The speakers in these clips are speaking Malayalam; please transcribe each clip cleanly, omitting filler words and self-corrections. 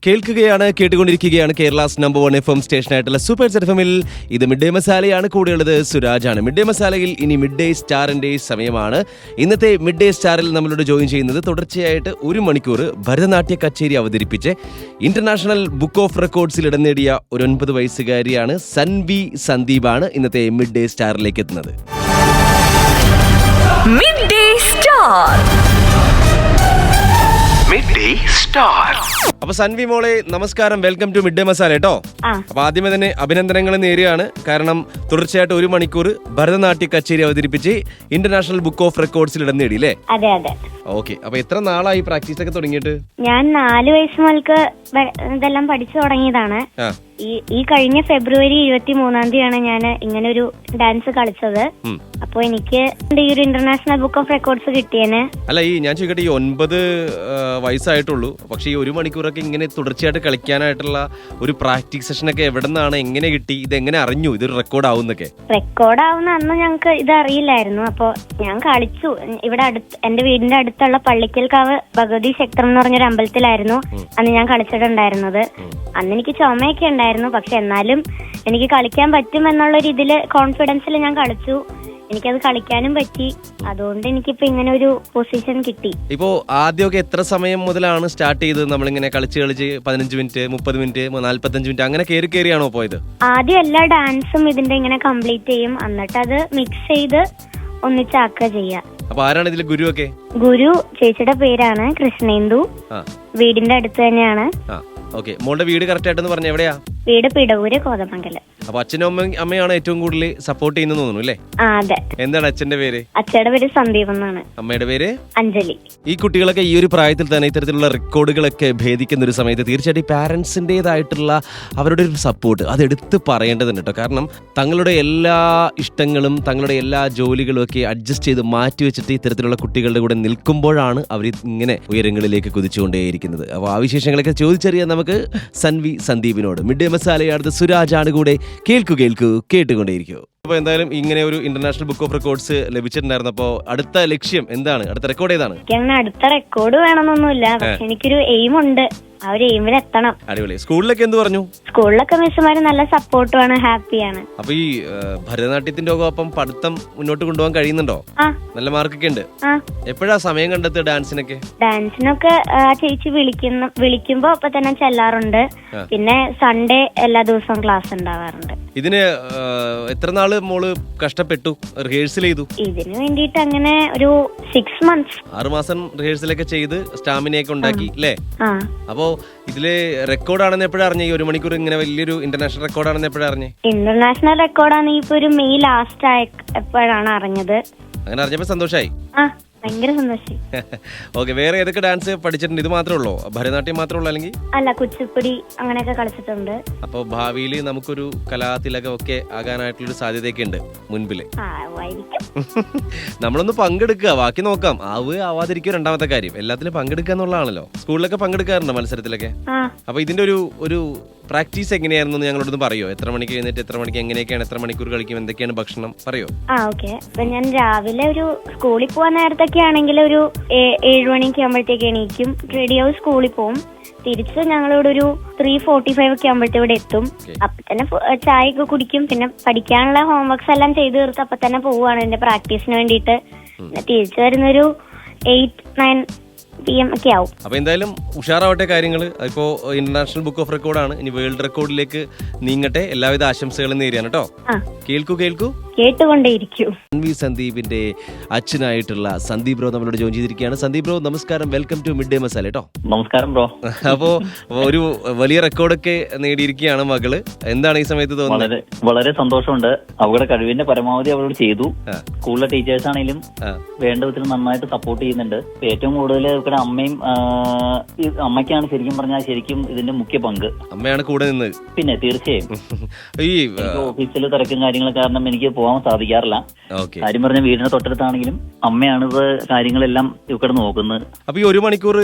കേട്ടുകൊണ്ടിരിക്കുകയാണ് കേരളാസ് നമ്പർ 1 FM സ്റ്റേഷനായിട്ടുള്ള സൂപ്പർ എഫ്എമ്മിൽ. ഇത് മിഡ് ഡേ മസാലയാണ്. കൂടെയുള്ളത് സുരാജാണ്. മിഡ് ഡേ മസാലയിൽ ഇനി മിഡ് ഡേ സ്റ്റാറിന്റെ സമയമാണ്. ഇന്നത്തെ മിഡ് ഡേ സ്റ്റാറിൽ നമ്മളോട് ജോയിൻ ചെയ്യുന്നത് തുടർച്ചയായിട്ട് 1 മണിക്കൂർ ഭരതനാട്യ കച്ചേരി അവതരിപ്പിച്ച് ഇന്റർനാഷണൽ ബുക്ക് ഓഫ് റെക്കോർഡ്സിൽ ഇടം നേടിയ ഒരു 9 വയസ്സുകാരിയാണ് സൻവി സന്ദീപാണ് ഇന്നത്തെ മിഡ് ഡേ സ്റ്റാറിലേക്ക് എത്തുന്നത്. Mid day star. അപ്പൊ സൻവി മോളെ നമസ്കാരം, welcome to mid day masala കേട്ടോ. അപ്പൊ ആദ്യമേ തന്നെ അഭിനന്ദനങ്ങൾ നേരുകയാണ്. കാരണം തുടർച്ചയായിട്ട് 1 മണിക്കൂർ ഭരതനാട്യ കച്ചേരി അവതരിപ്പിച്ച് ഇന്റർനാഷണൽ ബുക്ക് ഓഫ് റെക്കോർഡ്സിൽ ഇടം നേടിയില്ലേ? അതെ അതെ. ഓക്കെ, അപ്പൊ എത്ര നാളായി പ്രാക്ടീസ് ഒക്കെ തുടങ്ങിയിട്ട്? ഞാൻ 4 വയസ്സ് മുതൽക്ക് ഇതെല്ലാം പഠിച്ചു തുടങ്ങിയതാണ്. ഈ കഴിഞ്ഞ ഫെബ്രുവരി 23-ാം തീയതിയാണ് ഞാൻ ഇങ്ങനെ ഒരു ഡാൻസ് കളിച്ചത്. അപ്പൊ എനിക്ക് ഈ ഒരു ഇന്റർനാഷണൽ ബുക്ക് ഓഫ് റെക്കോർഡ്സ് കിട്ടിയേനെ. അല്ല, ഞാൻ ചോദിക്കട്ടെ, ഈ 9 വയസ്സായിട്ടുള്ളൂ, പക്ഷെ ഈ 1 മണിക്കൂറൊക്കെ ഇങ്ങനെ തുടർച്ചയായിട്ട് കളിക്കാനായിട്ടുള്ള ഒരു പ്രാക്ടീസ് സെഷൻ ഒക്കെ എവിടെ നിന്നാണ്, എങ്ങനെ കിട്ടി, ഇത് എങ്ങനെ അറിഞ്ഞു ഇതൊരു റെക്കോർഡ് ആവുന്നൊക്കെ? റെക്കോർഡ് ആവുന്ന അന്ന് ഞങ്ങൾക്ക് ഇത് അറിയില്ലായിരുന്നു. അപ്പൊ ഞാൻ കളിച്ചു. ഇവിടെ എന്റെ വീടിന്റെ അടുത്തുള്ള പള്ളിക്കൽക്കാവ് ഭഗവതി ക്ഷേത്രം എന്ന് പറഞ്ഞൊരു അമ്പലത്തിലായിരുന്നു അന്ന് ഞാൻ കളിച്ചിട്ടുണ്ടായിരുന്നത്. അന്ന് എനിക്ക് ചുമയൊക്കെ ഉണ്ടായിരുന്നു, പക്ഷെ എന്നാലും എനിക്ക് കളിക്കാൻ പറ്റുമെന്നുള്ളൊരു ഇതില് കോൺഫിഡൻസിൽ ഞാൻ കളിച്ചു. എനിക്കത് കളിക്കാനും പറ്റി. അതുകൊണ്ട് എനിക്കിപ്പോ ഇങ്ങനെ ഒരു പൊസിഷൻ കിട്ടി. ഇപ്പോ ആദ്യമൊക്കെ എത്ര സമയം മുതലാണ് സ്റ്റാർട്ട് ചെയ്തത്? നമ്മളിങ്ങനെ കളിച്ച് 15 മിനിറ്റ്, 30 മിനിറ്റ്, 45 മിനിറ്റ് അങ്ങനെ കയറിയാണോ പോയത്? ആദ്യം എല്ലാ ഡാൻസും ഇതിന്റെ ഇങ്ങനെ കംപ്ലീറ്റ് ചെയ്യും, എന്നിട്ട് അത് മിക്സ് ചെയ്ത് ഒന്നിച്ചാക്കുക ചെയ്യാ. അപ്പൊ ആരാണ് ഇതിലെ ഗുരു ഒക്കെ? ഗുരു ചേച്ചിയുടെ പേരാണ് കൃഷ്ണേന്ദു. വീടിന്റെ അടുത്ത് തന്നെയാണ്. ഓക്കെ, മോളുടെ വീട് കറക്റ്റ് ആയിട്ടെന്ന് പറഞ്ഞ എവിടെയാ? വീട് പിടവൂര്, കോതമംഗലം. അപ്പൊ അച്ഛനും അമ്മയാണ് ഏറ്റവും കൂടുതൽ സപ്പോർട്ട് ചെയ്യുന്നത് തോന്നുന്നു അല്ലേ? അതെ. എന്താണ് അച്ഛന്റെ പേര്? അച്ഛയുടെ പേര് സന്ദീപ് എന്നാണ്. അമ്മയുടെ പേര് അഞ്ജലി. ഈ കുട്ടികളൊക്കെ ഈ ഒരു പ്രായത്തിൽ തന്നെ ഇത്തരത്തിലുള്ള റെക്കോർഡുകളൊക്കെ ഭേദിക്കുന്ന ഒരു സമയത്ത് തീർച്ചയായിട്ടും പാരന്റ്സിൻ്റെതായിട്ടുള്ള അവരുടെ ഒരു സപ്പോർട്ട് അത് എടുത്ത് പറയേണ്ടതുണ്ട് കേട്ടോ. കാരണം തങ്ങളുടെ എല്ലാ ഇഷ്ടങ്ങളും തങ്ങളുടെ എല്ലാ ജോലികളും ഒക്കെ അഡ്ജസ്റ്റ് ചെയ്ത് മാറ്റി വെച്ചിട്ട് ഇത്തരത്തിലുള്ള കുട്ടികളുടെ കൂടെ നിൽക്കുമ്പോഴാണ് അവർ ഇങ്ങനെ ഉയരങ്ങളിലേക്ക് കുതിച്ചുകൊണ്ടേയിരിക്കുന്നത്. അപ്പോൾ ആ വിശേഷങ്ങളൊക്കെ ചോദിച്ചറിയാൻ നമുക്ക് സൻവി സന്ദീപിനോട്. മിഡ് ഡേ മസാലയാണ് സുരാജാണ് കൂടെ. കേട്ടുകൊണ്ടേയിരിക്കും. അപ്പോൾ എന്തായാലും ഇങ്ങനെ ഒരു ഇന്റർനാഷണൽ ബുക്ക് ഓഫ് റെക്കോർഡ്സ് ലഭിച്ചിട്ടുണ്ടായിരുന്നു. അപ്പോൾ അടുത്ത ലക്ഷ്യം എന്താണ്? അടുത്ത റെക്കോർഡ് ഏതാണ്? അങ്ങനെ അടുത്ത റെക്കോർഡ് വേണമെന്നൊന്നുമില്ല, പക്ഷെ എനിക്കൊരു എയിം ഉണ്ട്. ആ ഒരു എയിമിൽ എത്തണം. അടിപൊളി. സ്കൂളിലൊക്കെ എന്ത് പറഞ്ഞു? സ്കൂളിലൊക്കെ മിസ്സുമാര് നല്ല സപ്പോർട്ടുമാണ്, ഹാപ്പിയാണ്. അപ്പൊ ഈ ഭരതനാട്യത്തിന്റെ ഒപ്പം പഠിത്തം മുന്നോട്ട് കൊണ്ടുപോകാൻ കഴിയുന്നുണ്ടോ? നല്ല മാർക്കൊക്കെ ഉണ്ട്. എപ്പോഴാ സമയം കണ്ടെത്തുക ഡാൻസിനൊക്കെ? ഡാൻസിനൊക്കെ ചേച്ചി വിളിക്കുമ്പോ അപ്പൊ തന്നെ ചെല്ലാറുണ്ട്. പിന്നെ സൺഡേ എല്ലാ ദിവസവും ക്ലാസ് ഉണ്ടാവാറുണ്ട്. ഇതിന് എത്ര നാള് മോള് കഷ്ടപ്പെട്ടു, റിഹേഴ്സൽ ചെയ്തു? ഇതിന് വേണ്ടിട്ട് അങ്ങനെ ഒരു 6 months, 6 മാസം റിഹേഴ്സലൊക്കെ ചെയ്ത് സ്റ്റാമിനയൊക്കെ ഉണ്ടാക്കി അല്ലേ? അപ്പോ ഇതില് റെക്കോർഡാണെന്ന് എപ്പോഴാ അറിഞ്ഞ? ഈ 1 മണിക്കൂർ ഇങ്ങനെ വലിയൊരു ഇന്റർനാഷണൽ റെക്കോർഡാണെന്ന് എപ്പോഴാ അറിഞ്ഞേ? ഇന്റർനാഷണൽ റെക്കോർഡാണ് ഇപ്പൊ ഒരു മെയ് ലാസ്റ്റ് എപ്പോഴാണ് അറിഞ്ഞത്. അങ്ങനെ അറിഞ്ഞപ്പോ സന്തോഷായി? ഭയങ്കര സന്തോഷം. ഓക്കെ, വേറെ ഏതൊക്കെ ഡാൻസ് പഠിച്ചിട്ടുണ്ട്? ഇത് മാത്രമേ ഉള്ളൂ? ഭരതനാട്യം മാത്രമേ ഉള്ളൂ അല്ലെങ്കിൽ? അല്ല, കുച്ചിപ്പുടി അങ്ങനെയൊക്കെ കളിച്ചിട്ടുണ്ട്. അപ്പൊ ഭാവിയിൽ നമുക്കൊരു കലാതിലകം ഒക്കെ ആകാനായിട്ടുള്ളൊരു സാധ്യതയൊക്കെ ഉണ്ട് മുൻപില്. നമ്മളൊന്ന് പങ്കെടുക്കുക, ബാക്കി നോക്കാം. ആവാതിരിക്കുക രണ്ടാമത്തെ കാര്യം. എല്ലാത്തിലും പങ്കെടുക്കുക എന്നുള്ളതാണല്ലോ. സ്കൂളിലൊക്കെ പങ്കെടുക്കാറുണ്ടോ മത്സരത്തിലൊക്കെ? അപ്പൊ ഇതിന്റെ ഒരു പ്രാക്ടീസ് എങ്ങനെയായിരുന്നു ഞങ്ങളോടൊന്ന് പറയോ? എത്ര മണിക്ക് എഴുന്നേറ്റ് എത്ര മണിക്ക് എങ്ങനെയൊക്കെയാണ്, എത്ര മണിക്കൂർ കളിക്കും, എന്തൊക്കെയാണ് ഭക്ഷണം പറയോ? ഓക്കെ. അപ്പൊ ഞാൻ രാവിലെ ഒരു സ്കൂളിൽ പോവാൻ നേരത്തൊക്കെ ആണെങ്കിൽ ഒരു 7 മണിക്ക് ആകുമ്പോഴത്തേക്ക് എണീക്കും, റെഡിയാവും, സ്കൂളിൽ പോവും. തിരിച്ച് ഞങ്ങളിവിടെ ഒരു 3:45 ഒക്കെ ആകുമ്പോഴത്തെ ഇവിടെ എത്തും. അപ്പൊ തന്നെ ചായ ഒക്കെ കുടിക്കും. പിന്നെ പഠിക്കാനുള്ള ഹോംവർക്സ് എല്ലാം ചെയ്ത് തീർത്ത് അപ്പൊ തന്നെ പോവുകയാണ് എന്റെ പ്രാക്ടീസിന് വേണ്ടിയിട്ട്. പിന്നെ തിരിച്ചു വരുന്നൊരു 8-9 PM ഒക്കെ ആവും. അപ്പൊ എന്തായാലും ഉഷാറാവട്ടെ കാര്യങ്ങൾ. ഇപ്പോ ഇന്റർനാഷണൽ ബുക്ക് ഓഫ് റെക്കോർഡാണ്, ഇനി വേൾഡ് റെക്കോർഡിലേക്ക് നീങ്ങട്ടെ. എല്ലാവിധ ആശംസകളും നേരിയാണ് കേട്ടോ. കേട്ടുകൊണ്ടേയിരിക്കും. സൻവി സന്ദീപിന്റെ അച്ഛനായിട്ടുള്ള സന്ദീപ് ബ്രോ നമ്മളോട് ജോയിൻ ചെയ്തിരിക്കുകയാണ്. സന്ദീപ് ബ്രോ നമസ്കാരം, welcome to mid day masala കേട്ടോ. നമസ്കാരം ബ്രോ. അപ്പോ ഒരു വലിയ റെക്കോർഡൊക്കെ നേടിയിരിക്കുകയാണ് മകള്. എന്താണ് ഈ സമയത്ത് തോന്നുന്നത്? വളരെ സന്തോഷമുണ്ട്. അവരുടെ കഴിവിന്റെ പരമാവധി അവരോട് ചെയ്തു. സ്കൂളിലെ ടീച്ചേഴ്സ് ആണെങ്കിലും വേണ്ട വിധത്തിൽ നന്നായിട്ട് സപ്പോർട്ട് ചെയ്യുന്നുണ്ട്. ഏറ്റവും കൂടുതൽ അമ്മയും അമ്മയ്ക്കാണ് ശരിക്കും പറഞ്ഞാൽ ശരിക്കും ഇതിന്റെ മുഖ്യ പങ്ക്. അമ്മയാണ് കൂടെ നിന്ന്. പിന്നെ തീർച്ചയായും ഈ ഓഫീസിൽ തിരക്കും കാര്യങ്ങളും കാരണം എനിക്ക് പോകാൻ സാധിക്കാറില്ല. കാര്യം പറഞ്ഞ വീടിന് തൊട്ടടുത്താണെങ്കിലും അമ്മയാണ് ഇത് കാര്യങ്ങളെല്ലാം ഇവിടെ നോക്കുന്നത്. അപ്പൊ ഈ 1 മണിക്കൂർ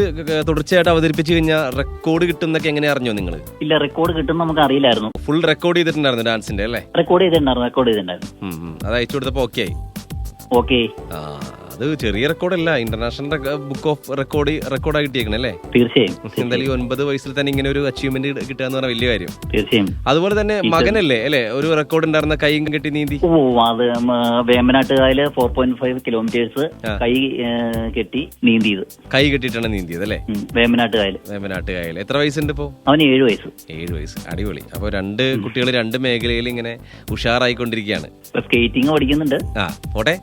തുടർച്ചയായിട്ട് അവതരിപ്പിച്ചു കഴിഞ്ഞാൽ റെക്കോർഡ് കിട്ടുന്നൊക്കെ എങ്ങനെ അറിഞ്ഞോ നിങ്ങള്? ഇല്ല, റെക്കോർഡ് കിട്ടും നമുക്ക് അറിയില്ലായിരുന്നു. ഫുൾ റെക്കോർഡ് ചെയ്തിട്ടുണ്ടായിരുന്നു ഡാൻസിന്റെ അല്ലേ? റെക്കോർഡ് ചെയ്തിട്ടുണ്ടായിരുന്നു. അത് അയച്ചു കൊടുത്തപ്പോ ഓക്കെ ആയി. ഓക്കെ. അത് ചെറിയ റെക്കോർഡല്ല, ഇന്റർനാഷണൽ ബുക്ക് ഓഫ് റെക്കോർഡായി കിട്ടിയേക്കണേ അല്ലേ? തീർച്ചയായും. എന്തായാലും 9 വയസ്സിൽ തന്നെ ഇങ്ങനെ ഒരു അച്ചീവ്മെന്റ് കിട്ടുക എന്ന് പറഞ്ഞാൽ വലിയ കാര്യം. തീർച്ചയായും. അതുപോലെ തന്നെ മകനല്ലേ അല്ലെ ഒരു റെക്കോർഡ് ഉണ്ടായിരുന്ന കൈ കെട്ടി നീന്തി? ഓ, അത് വേമ്പനാട്ട് കായല് 4.5 കിലോമീറ്റേഴ്സ് കൈ കെട്ടി നീന്തിയത്. കൈ കെട്ടിയിട്ടാണ് നീന്തിയത് അല്ലേ? വേമ്പനാട്ട് കായൽ. വേമ്പനാട്ട് കായൽ. എത്ര വയസ്സുണ്ട് ഇപ്പോ? അവന് 7 വയസ്സ്. 7 വയസ്സ്. അടിപൊളി. അപ്പൊ 2 കുട്ടികൾ 2 മേഖലയിൽ ഇങ്ങനെ ഉഷാറായിക്കൊണ്ടിരിക്കുകയാണ്. സ്കേറ്റിംഗ് പഠിക്കുന്നുണ്ട്. പോട്ടെ.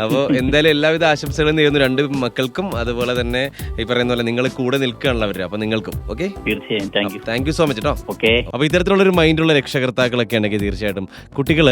അപ്പോ എന്തായാലും എല്ലാവിധ ആശംസകളും നേരുന്നു 2 മക്കൾക്കും. അതുപോലെ തന്നെ ഈ പറയുന്ന പോലെ നിങ്ങൾ കൂടെ നിൽക്കുകയാണല്ലോ അവര്, അപ്പൊ നിങ്ങൾക്കും. ഓക്കെ, തീർച്ചയായും. താങ്ക് യു സോ മച്ച് കേട്ടോ. ഓക്കെ. അപ്പൊ ഇത്തരത്തിലുള്ളൊരു മൈൻഡുള്ള രക്ഷകർത്താക്കളൊക്കെ ഉണ്ടെങ്കിൽ തീർച്ചയായിട്ടും കുട്ടികൾ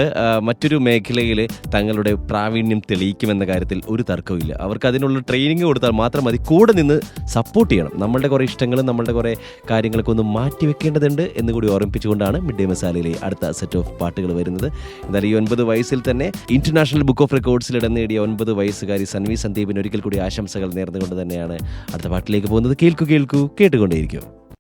മറ്റൊരു മേഖലയിൽ തങ്ങളുടെ പ്രാവീണ്യം തെളിയിക്കുമെന്ന കാര്യത്തിൽ ഒരു തർക്കവും ഇല്ല. അവർക്ക് അതിനുള്ള ട്രെയിനിങ് കൊടുത്താൽ മാത്രം മതി. കൂടെ നിന്ന് സപ്പോർട്ട് ചെയ്യണം. നമ്മളുടെ കുറേ ഇഷ്ടങ്ങളും നമ്മളുടെ കുറേ കാര്യങ്ങളൊക്കെ ഒന്ന് മാറ്റി വെക്കേണ്ടതുണ്ട് എന്ന് കൂടി ഓർമ്മിപ്പിച്ചുകൊണ്ടാണ് മിഡ് ഡേ മസാലയിലെ അടുത്ത സെറ്റ് ഓഫ് പാട്ടുകൾ വരുന്നത്. എന്തായാലും ഈ 9 വയസ്സിൽ തന്നെ ഇന്റർനാഷണൽ ബുക്ക് ഓഫ് റെക്കോർഡ്സിൽ ഇടം നേടിയ 9 വയസ്സുകാരി സൻവി സന്ദീപിന് ഒരിക്കൽ കൂടി ആശംസകൾ നേർന്നുകൊണ്ട് തന്നെയാണ് അടുത്ത പാട്ടിലേക്ക് പോകുന്നത്. കേൾക്കൂ കേട്ടുകൊണ്ടേയിരിക്കും.